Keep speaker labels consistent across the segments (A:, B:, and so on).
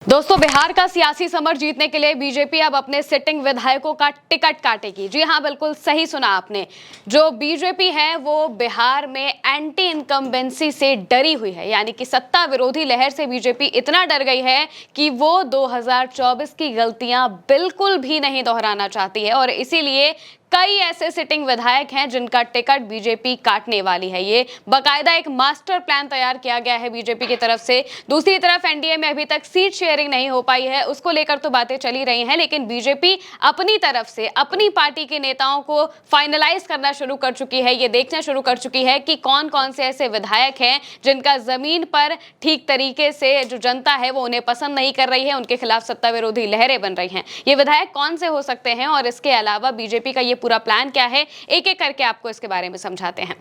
A: दोस्तों, बिहार का सियासी समर जीतने के लिए बीजेपी अब अपने सिटिंग विधायकों का टिकट काटेगी। जी हां, बिल्कुल सही सुना आपने। जो बीजेपी है वो बिहार में एंटी इनकम्बेंसी से डरी हुई है, यानी कि सत्ता विरोधी लहर से बीजेपी इतना डर गई है कि वो 2024 की गलतियां बिल्कुल भी नहीं दोहराना चाहती है और इसीलिए कई ऐसे सिटिंग विधायक हैं जिनका टिकट बीजेपी काटने वाली है। ये बाकायदा एक मास्टर प्लान तैयार किया गया है बीजेपी की तरफ से। दूसरी तरफ एनडीए में अभी तक सीट शेयरिंग नहीं हो पाई है, उसको लेकर तो बातें चली रही हैं, लेकिन बीजेपी अपनी तरफ से अपनी पार्टी के नेताओं को फाइनलाइज करना शुरू कर चुकी है। ये देखना शुरू कर चुकी है कि कौन कौन से ऐसे विधायक हैं जिनका जमीन पर ठीक तरीके से जो जनता है वो उन्हें पसंद नहीं कर रही है, उनके खिलाफ सत्ता विरोधी लहरें बन रही हैं। ये विधायक कौन से हो सकते हैं और इसके अलावा बीजेपी का ये पूरा प्लान क्या है, एक एक करके आपको इसके बारे में समझाते हैं।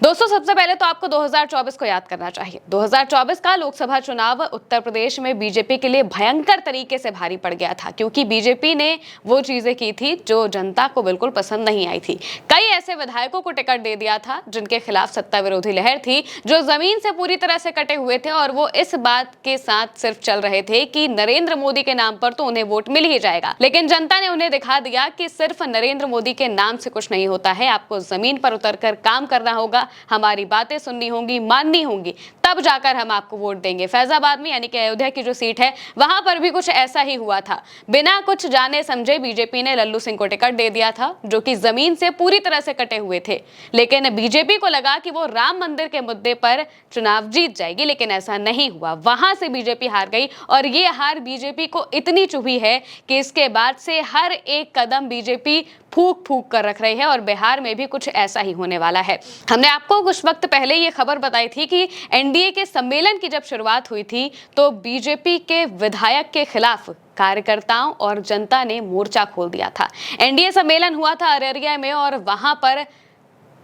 A: दोस्तों, सबसे पहले तो आपको 2024 को याद करना चाहिए। 2024 का लोकसभा चुनाव उत्तर प्रदेश में बीजेपी के लिए भयंकर तरीके से भारी पड़ गया था, क्योंकि बीजेपी ने वो चीजें की थी जो जनता को बिल्कुल पसंद नहीं आई थी। कई ऐसे विधायकों को टिकट दे दिया था जिनके खिलाफ सत्ता विरोधी लहर थी, जो जमीन से पूरी तरह से कटे हुए थे और वो इस बात के साथ सिर्फ चल रहे थे कि नरेंद्र मोदी के नाम पर तो उन्हें वोट मिल ही जाएगा। लेकिन जनता ने उन्हें दिखा दिया कि सिर्फ नरेंद्र मोदी के नाम से कुछ नहीं होता है, आपको जमीन पर उतरकर काम करना होगा, हमारी बातें सुननी होंगी, माननी होंगी, तब जाकर हम आपको वोट देंगे। फैजाबाद में, यानी कि अयोध्या की जो सीट है, वहां पर भी कुछ ऐसा ही हुआ था। बिना कुछ जाने समझे बीजेपी ने लल्लू सिंह को टिकट दे दिया था, जो कि जमीन से पूरी तरह से कटे हुए थे। लेकिन बीजेपी को लगा कि वो राम मंदिर के मुद्दे पर चुनाव जीत जाएगी, लेकिन ऐसा नहीं हुआ। वहां से बीजेपी हार गई और ये हार बीजेपी को इतनी चुभी है कि इसके बाद से हर एक कदम बीजेपी फूक फूक कर रख रही है और बिहार में भी कुछ ऐसा ही होने वाला है। हमने आपको कुछ वक्त पहले ये खबर बताई थी कि एनडीए के सम्मेलन की जब शुरुआत हुई थी तो बीजेपी के विधायक के खिलाफ कार्यकर्ताओं और जनता ने मोर्चा खोल दिया था। एनडीए सम्मेलन हुआ था अररिया में और वहां पर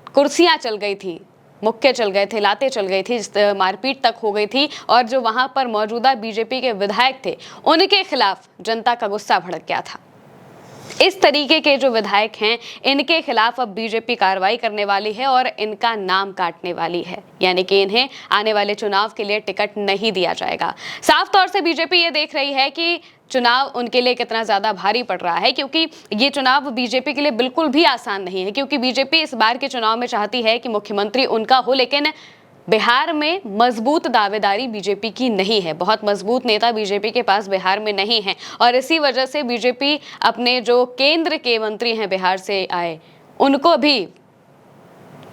A: कुर्सियां चल गई थी, मुक्के चल गए थे, लातें चल गई थी, मारपीट तक हो गई थी और जो वहां पर मौजूदा बीजेपी के विधायक थे उनके खिलाफ जनता का गुस्सा भड़क गया था। इस तरीके के जो विधायक हैं इनके खिलाफ अब बीजेपी कार्रवाई करने वाली है और इनका नाम काटने वाली है, यानी कि इन्हें आने वाले चुनाव के लिए टिकट नहीं दिया जाएगा। साफ तौर से बीजेपी ये देख रही है कि चुनाव उनके लिए कितना ज्यादा भारी पड़ रहा है, क्योंकि ये चुनाव बीजेपी के लिए बिल्कुल भी आसान नहीं है, क्योंकि बीजेपी इस बार के चुनाव में चाहती है कि मुख्यमंत्री उनका हो, लेकिन बिहार में मजबूत दावेदारी बीजेपी की नहीं है। बहुत मजबूत नेता बीजेपी के पास बिहार में नहीं है और इसी वजह से बीजेपी अपने जो केंद्र के मंत्री हैं बिहार से आए, उनको भी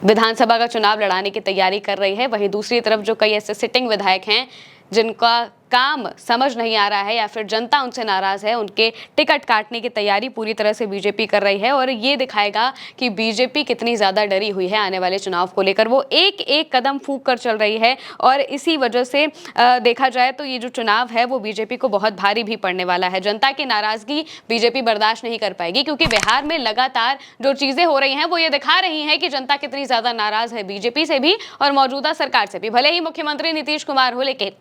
A: विधानसभा का चुनाव लड़ाने की तैयारी कर रही है। वहीं दूसरी तरफ जो कई ऐसे सिटिंग विधायक हैं जिनका काम समझ नहीं आ रहा है या फिर जनता उनसे नाराज है, उनके टिकट काटने की तैयारी पूरी तरह से बीजेपी कर रही है और ये दिखाएगा कि बीजेपी कितनी ज्यादा डरी हुई है आने वाले चुनाव को लेकर। वो एक एक कदम फूंक कर चल रही है और इसी वजह से देखा जाए तो ये जो चुनाव है वो बीजेपी को बहुत भारी भी पड़ने वाला है। जनता की नाराजगी बीजेपी बर्दाश्त नहीं कर पाएगी, क्योंकि बिहार में लगातार जो चीजें हो रही हैं वो ये दिखा रही हैं कि जनता कितनी ज्यादा नाराज है बीजेपी से भी और मौजूदा सरकार से भी। भले ही मुख्यमंत्री नीतीश कुमार हो, लेकिन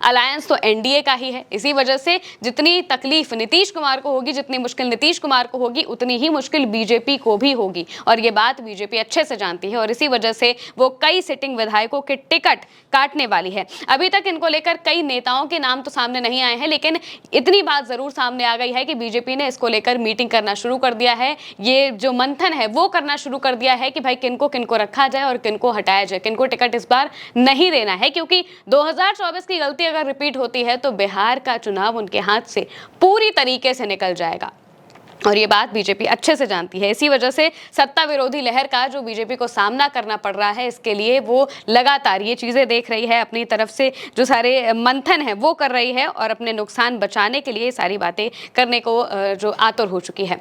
A: अलायंस तो एनडीए का ही है। इसी वजह से जितनी तकलीफ नीतीश कुमार को होगी, जितनी मुश्किल नीतीश कुमार को होगी, उतनी ही मुश्किल बीजेपी को भी होगी और ये बात बीजेपी अच्छे से जानती है और इसी वजह से वो कई सिटिंग विधायकों के टिकट काटने वाली है। अभी तक इनको लेकर कई नेताओं के नाम तो सामने नहीं आए हैं, लेकिन इतनी बात जरूर सामने आ गई है कि बीजेपी ने इसको लेकर मीटिंग करना शुरू कर दिया है। ये जो मंथन है वो करना शुरू कर दिया है कि भाई किनको किनको रखा जाए और किनको हटाया जाए, किनको टिकट इस बार नहीं देना है, क्योंकि 2024 की गलती अगर रिपीट होती है तो बिहार का चुनाव उनके हाथ से पूरी तरीके से निकल जाएगा और ये बात बीजेपी अच्छे से जानती है। इसी वजह से सत्ता विरोधी लहर का जो बीजेपी को सामना करना पड़ रहा है, इसके लिए वो लगातार ये चीजें देख रही है, अपनी तरफ से जो सारे मंथन है वो कर रही है और अपने नुकसान बचाने के लिए सारी बातें करने को जो आतुर हो चुकी है।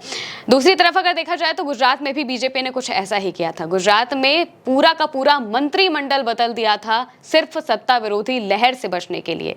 A: दूसरी तरफ अगर देखा जाए तो गुजरात में भी बीजेपी ने कुछ ऐसा ही किया था। गुजरात में पूरा का पूरा मंत्रिमंडल बदल दिया था सिर्फ सत्ता विरोधी लहर से बचने के लिए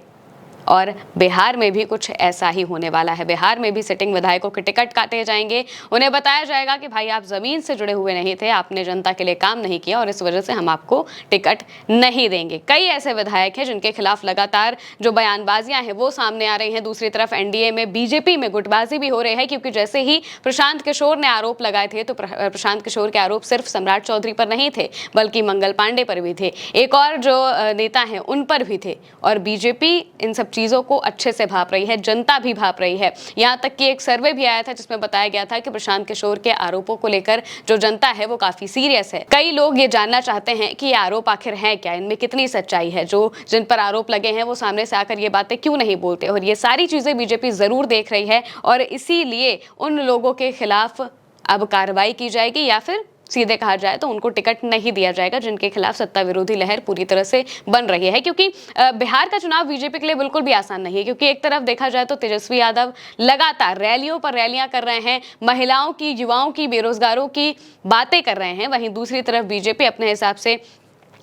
A: और बिहार में भी कुछ ऐसा ही होने वाला है। बिहार में भी सिटिंग विधायकों के टिकट काटे जाएंगे। उन्हें बताया जाएगा कि भाई आप जमीन से जुड़े हुए नहीं थे, आपने जनता के लिए काम नहीं किया और इस वजह से हम आपको टिकट नहीं देंगे। कई ऐसे विधायक हैं जिनके खिलाफ लगातार जो बयानबाजियां हैं वो सामने आ रही हैं। दूसरी तरफ एनडीए में बीजेपी में गुटबाजी भी हो रही है, क्योंकि जैसे ही प्रशांत किशोर ने आरोप लगाए थे तो प्रशांत किशोर के आरोप सिर्फ सम्राट चौधरी पर नहीं थे बल्कि मंगल पांडे पर भी थे, एक और जो नेता हैं उन पर भी थे और बीजेपी इन सब चीज़ों को अच्छे से भाप रही है, जनता भी भाप रही है। यहाँ तक कि एक सर्वे भी आया था जिसमें बताया गया था कि प्रशांत किशोर के आरोपों को लेकर जो जनता है वो काफी सीरियस है। कई लोग ये जानना चाहते हैं कि ये आरोप आखिर है क्या, इनमें कितनी सच्चाई है, जो जिन पर आरोप लगे हैं वो सामने से आकर ये बातें क्यों नहीं बोलते। और ये सारी चीजें बीजेपी जरूर देख रही है और इसीलिए उन लोगों के खिलाफ अब कार्रवाई की जाएगी या फिर सीधे कहा जाए तो उनको टिकट नहीं दिया जाएगा जिनके खिलाफ सत्ता विरोधी लहर पूरी तरह से बन रही है। क्योंकि बिहार का चुनाव बीजेपी के लिए बिल्कुल भी आसान नहीं है, क्योंकि एक तरफ देखा जाए तो तेजस्वी यादव लगातार रैलियों पर रैलियां कर रहे हैं, महिलाओं की, युवाओं की, बेरोजगारों की बातें कर रहे हैं। वहीं दूसरी तरफ बीजेपी अपने हिसाब से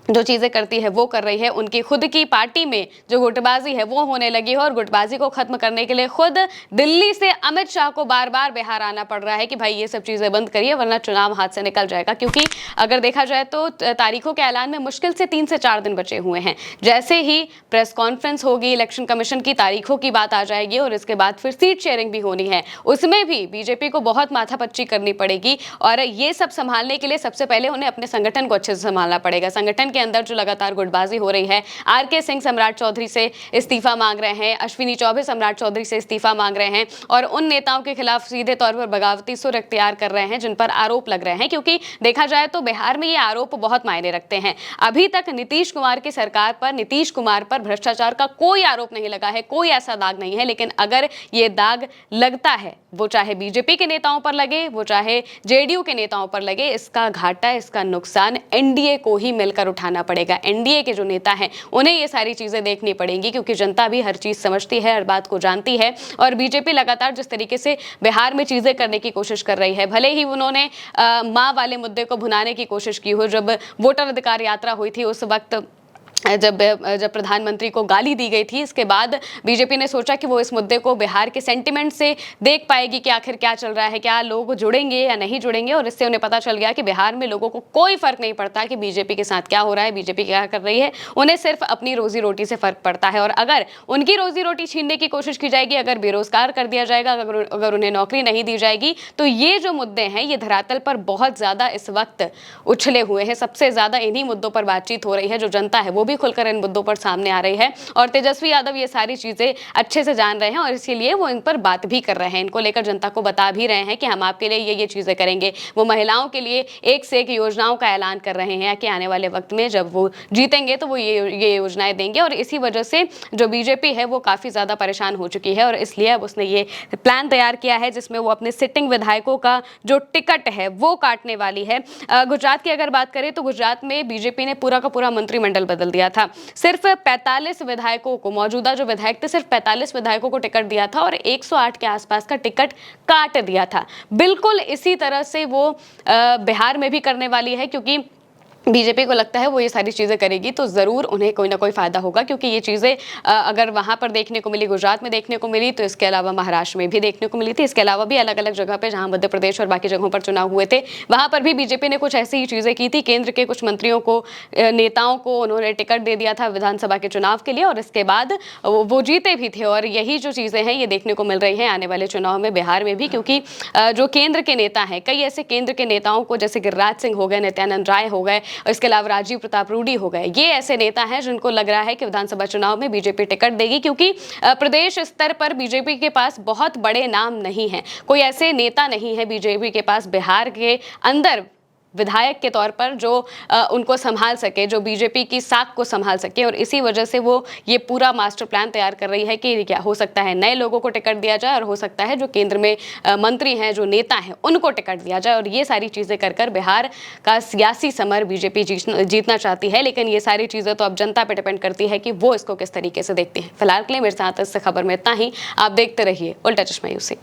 A: जो चीज़ें करती है वो कर रही है। उनकी खुद की पार्टी में जो गुटबाजी है वो होने लगी है और गुटबाजी को खत्म करने के लिए खुद दिल्ली से अमित शाह को बार बार बिहार आना पड़ रहा है कि भाई ये सब चीज़ें बंद करिए वरना चुनाव हाथ से निकल जाएगा। क्योंकि अगर देखा जाए तो तारीखों के ऐलान में मुश्किल से 3 से 4 दिन बचे हुए हैं। जैसे ही प्रेस कॉन्फ्रेंस होगी, इलेक्शन कमीशन की तारीखों की बात आ जाएगी और इसके बाद फिर सीट शेयरिंग भी होनी है, उसमें भी बीजेपी को बहुत माथापच्ची करनी पड़ेगी। और ये सब संभालने के लिए सबसे पहले उन्हें अपने संगठन को अच्छे से संभालना पड़ेगा। संगठन के अंदर जो लगातार गुटबाजी हो रही है, आरके सिंह सम्राट चौधरी से इस्तीफा मांग रहे हैं, अश्विनी चौबे सम्राट चौधरी से इस्तीफा मांग रहे हैं और उन नेताओं के खिलाफ सीधे तौर पर बगावती सुर इख्तियार कर रहे हैं जिन पर आरोप लग रहे हैं। क्योंकि देखा जाए तो बिहार में ये आरोप बहुत मायने रखते हैं। अभी तक नीतीश कुमार की सरकार पर, नीतीश कुमार पर भ्रष्टाचार का कोई आरोप नहीं लगा है, कोई ऐसा दाग नहीं है। लेकिन अगर ये दाग लगता है, वो चाहे बीजेपी के नेताओं पर लगे, वो चाहे जेडीयू के नेताओं पर लगे, इसका घाटा, इसका नुकसान एनडीए को ही मिलकर उठाना पड़ेगा। एनडीए के जो नेता हैं उन्हें ये सारी चीजें देखनी पड़ेंगी, क्योंकि जनता भी हर चीज समझती है, हर बात को जानती है। और बीजेपी लगातार जिस तरीके से बिहार में चीजें करने की कोशिश कर रही है, भले ही उन्होंने मां वाले मुद्दे को भुनाने की कोशिश की हो, जब वोटर अधिकार यात्रा हुई थी उस वक्त जब प्रधानमंत्री को गाली दी गई थी, इसके बाद बीजेपी ने सोचा कि वो इस मुद्दे को बिहार के सेंटिमेंट से देख पाएगी कि आखिर क्या चल रहा है, क्या लोग जुड़ेंगे या नहीं जुड़ेंगे। और इससे उन्हें पता चल गया कि बिहार में लोगों को कोई फर्क नहीं पड़ता कि बीजेपी के साथ क्या हो रहा है, बीजेपी क्या कर रही है, उन्हें सिर्फ अपनी रोजी रोटी से फर्क पड़ता है। और अगर उनकी रोजी रोटी छीनने की कोशिश की जाएगी, अगर बेरोजगार कर दिया जाएगा, अगर उन्हें नौकरी नहीं दी जाएगी, तो ये जो मुद्दे हैं ये धरातल पर बहुत ज्यादा इस वक्त उछले हुए हैं। सबसे ज्यादा इन्हीं मुद्दों पर बातचीत हो रही है। जो जनता है वो भी खुलकर इन मुद्दों पर सामने आ रही है और तेजस्वी यादव ये सारी चीजें अच्छे से जान रहे हैं और इसीलिए वो इन पर बात भी कर रहे हैं। इनको लेकर जनता को बता भी रहे हैं कि हम आपके लिए ये चीजें करेंगे। वो महिलाओं के लिए एक से एक योजनाओं का ऐलान कर रहे हैं कि आने वाले वक्त में जब वो जीतेंगे तो वो ये योजनाएं देंगे। और इसी वजह से जो बीजेपी है वो काफी ज्यादा परेशान हो चुकी है और इसलिए अब उसने ये प्लान तैयार किया है जिसमें वो अपने सिटिंग विधायकों का जो टिकट है वो काटने वाली है। गुजरात की अगर बात करें तो गुजरात में बीजेपी ने पूरा का पूरा मंत्रिमंडल बदल दिया था। सिर्फ 45 विधायकों को, मौजूदा जो विधायक थे, सिर्फ 45 विधायकों को टिकट दिया था और 108 के आसपास का टिकट काट दिया था। बिल्कुल इसी तरह से वो बिहार में भी करने वाली है, क्योंकि बीजेपी को लगता है वो ये सारी चीज़ें करेगी तो ज़रूर उन्हें कोई ना कोई फ़ायदा होगा। क्योंकि ये चीज़ें अगर वहाँ पर देखने को मिली, गुजरात में देखने को मिली, तो इसके अलावा महाराष्ट्र में भी देखने को मिली थी। इसके अलावा भी अलग अलग जगह पे जहाँ मध्य प्रदेश और बाकी जगहों पर चुनाव हुए थे वहाँ पर भी बीजेपी ने कुछ ऐसी ही चीज़ें की थी। केंद्र के कुछ मंत्रियों को, नेताओं को उन्होंने टिकट दे दिया था विधानसभा के चुनाव के लिए और इसके बाद वो जीते भी थे। और यही जो चीज़ें हैं ये देखने को मिल रही हैं आने वाले चुनाव में बिहार में भी, क्योंकि जो केंद्र के नेता हैं, कई ऐसे केंद्र के नेताओं को, जैसे गिरिराज सिंह हो गए, नित्यानंद राय हो गए और इसके अलावा राजीव प्रताप रूडी हो गए, ये ऐसे नेता हैं जिनको लग रहा है कि विधानसभा चुनाव में बीजेपी टिकट देगी। क्योंकि प्रदेश स्तर पर बीजेपी के पास बहुत बड़े नाम नहीं हैं, कोई ऐसे नेता नहीं है बीजेपी के पास बिहार के अंदर विधायक के तौर पर जो उनको संभाल सके, जो बीजेपी की साख को संभाल सके। और इसी वजह से वो ये पूरा मास्टर प्लान तैयार कर रही है कि क्या हो सकता है नए लोगों को टिकट दिया जाए और हो सकता है जो केंद्र में मंत्री हैं, जो नेता हैं, उनको टिकट दिया जाए। और ये सारी चीज़ें कर कर बिहार का सियासी समर बीजेपी जीतना चाहती है। लेकिन ये सारी चीज़ें तो अब जनता पर डिपेंड करती है कि वो इसको किस तरीके से देखती है। फिलहाल के लिए मेरे साथ इस खबर में इतना ही। आप देखते रहिए उल्टा चश्मा यूसी।